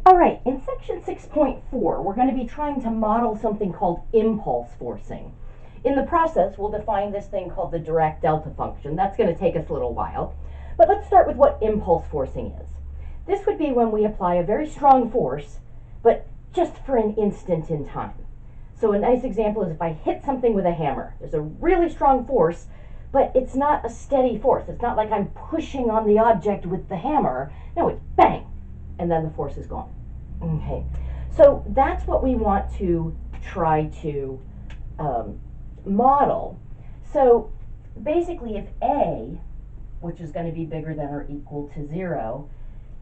All right, in section 6.4, we're going to be trying to model something called impulse forcing. In the process, we'll define this thing called the Dirac delta function. That's going to take us a little while. But let's start with what impulse forcing is. This would be when we apply a very strong force, but just for an instant in time. So a nice example is if I hit something with a hammer. There's a really strong force, but it's not a steady force. It's not like I'm pushing on the object with the hammer. No, it's bang, and then the force is gone. Okay, so that's what we want to try to model. So basically, if A, which is going to be bigger than or equal to 0,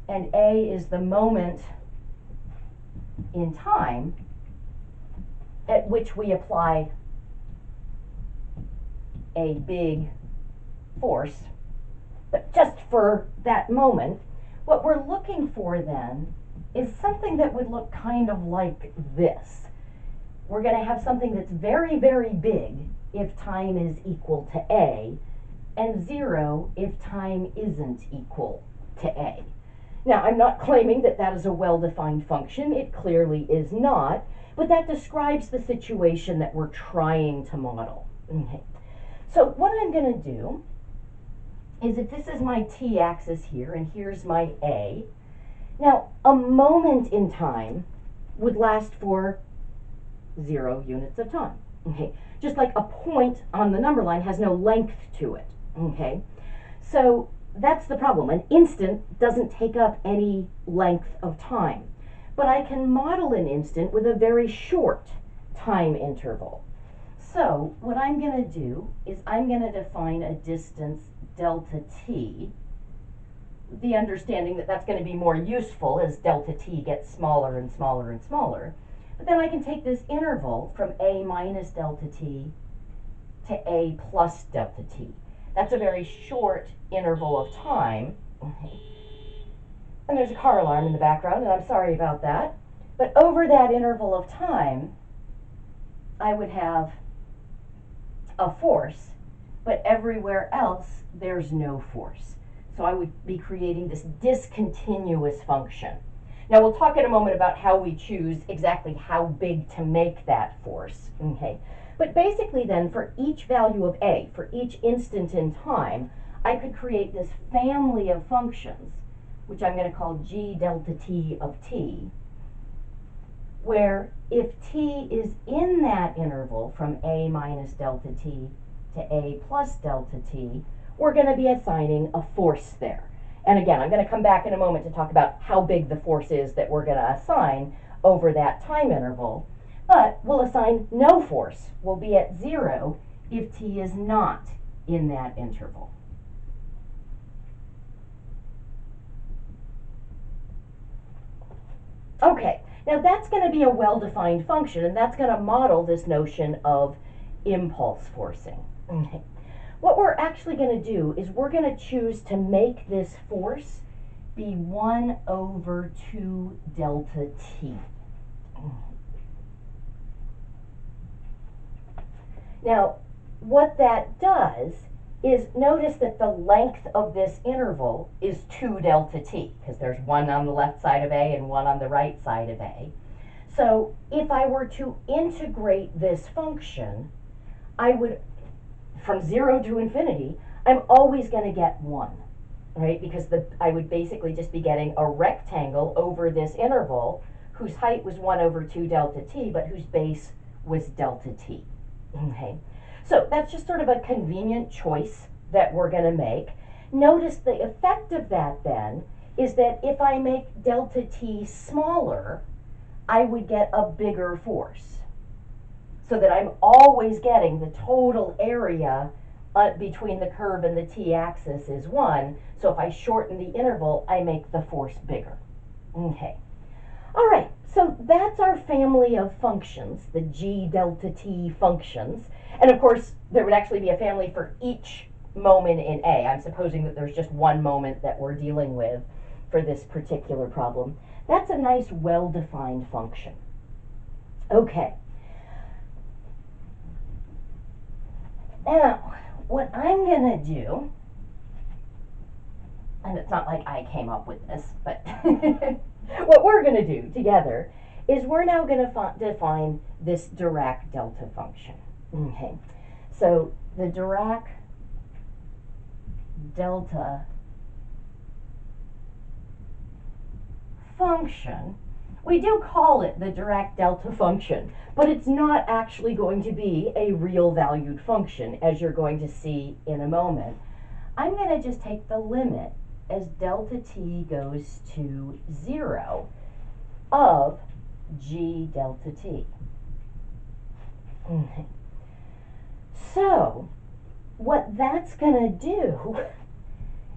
and A is the moment in time at which we apply a big force, but just for that moment, what we're looking for then is something that would look kind of like this. We're going to have something that's very, very big if time is equal to A, and 0 if time isn't equal to A. Now, I'm not claiming that that is a well-defined function. It clearly is not, but that describes the situation that we're trying to model. Okay. So what I'm going to do is, if this is my t-axis here, and here's my A, now a moment in time would last for 0 units of time. Okay, just like a point on the number line has no length to it. Okay, so that's the problem. An instant doesn't take up any length of time, but I can model an instant with a very short time interval. So what I'm going to do is I'm going to define a distance delta t, the understanding that that's going to be more useful as delta t gets smaller and smaller and smaller. But then I can take this interval from a minus delta t to a plus delta t. That's a very short interval of time. And there's a car alarm in the background, and I'm sorry about that. But over that interval of time, I would have a force, but everywhere else there's no force. So I would be creating this discontinuous function. Now we'll talk in a moment about how we choose exactly how big to make that force. Okay, but basically then, for each value of A, for each instant in time, I could create this family of functions, which I'm going to call g delta t of t, where if t is in that interval from a minus delta t to a plus delta t, we're going to be assigning a force there. And again, I'm going to come back in a moment to talk about how big the force is that we're going to assign over that time interval. But we'll assign no force. We'll be at 0 if t is not in that interval. Okay, now that's going to be a well-defined function, and that's going to model this notion of impulse forcing. Okay. What we're actually going to do is we're going to choose to make this force be 1 over 2 delta t. Now, what that does is, notice that the length of this interval is 2 delta t, because there's one on the left side of A and one on the right side of A. So if I were to integrate this function, I would, from 0 to infinity, I'm always going to get 1, right? Because I would basically just be getting a rectangle over this interval whose height was 1 over 2 delta t, but whose base was delta t. Okay, so that's just sort of a convenient choice that we're going to make. Notice the effect of that then is that if I make delta t smaller, I would get a bigger force. So that I'm always getting the total area between the curve and the t-axis is 1. So if I shorten the interval, I make the force bigger. Okay. All right, so that's our family of functions, the g delta t functions. And of course, there would actually be a family for each moment in A. I'm supposing that there's just one moment that we're dealing with for this particular problem. That's a nice, well-defined function. Okay. Now, what I'm going to do, and it's not like I came up with this, but what we're going to do together is we're now going to define this Dirac delta function. Okay, so the Dirac delta function, we do call it the Dirac delta function, but it's not actually going to be a real valued function, as you're going to see in a moment. I'm going to just take the limit as delta t goes to 0 of g delta t. Okay. So what that's going to do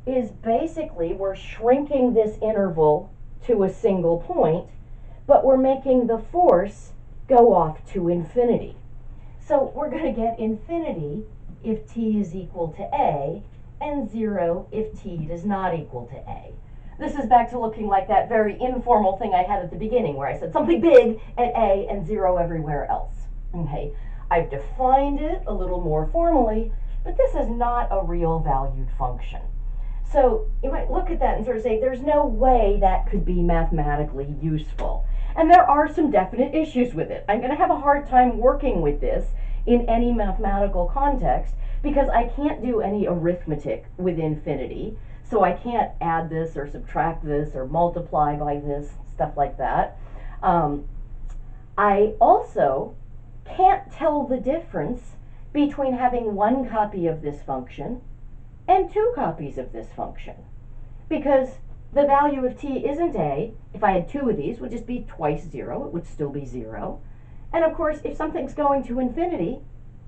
is basically we're shrinking this interval to a single point, but we're making the force go off to infinity. So we're going to get infinity if t is equal to a, and 0 if t does not equal to a. This is back to looking like that very informal thing I had at the beginning where I said something big at a and 0 everywhere else. Okay, I've defined it a little more formally, but this is not a real valued function. So you might look at that and sort of say, there's no way that could be mathematically useful. And there are some definite issues with it. I'm going to have a hard time working with this in any mathematical context because I can't do any arithmetic with infinity. So I can't add this or subtract this or multiply by this, stuff like that. I also can't tell the difference between having one copy of this function and two copies of this function, because the value of t isn't a. If I had two of these, it would just be twice 0. It would still be 0. And of course, if something's going to infinity,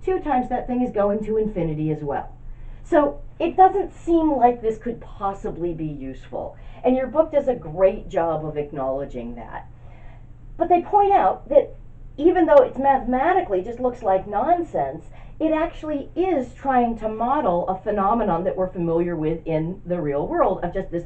2 times that thing is going to infinity as well. So it doesn't seem like this could possibly be useful. And your book does a great job of acknowledging that. But they point out that even though it's mathematically just looks like nonsense, it actually is trying to model a phenomenon that we're familiar with in the real world of just this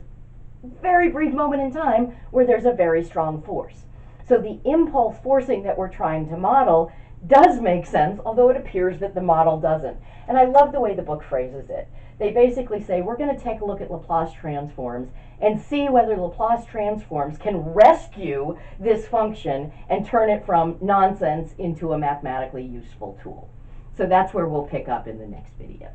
very brief moment in time where there's a very strong force. So the impulse forcing that we're trying to model does make sense, although it appears that the model doesn't. And I love the way the book phrases it. They basically say, we're going to take a look at Laplace transforms and see whether Laplace transforms can rescue this function and turn it from nonsense into a mathematically useful tool. So that's where we'll pick up in the next video.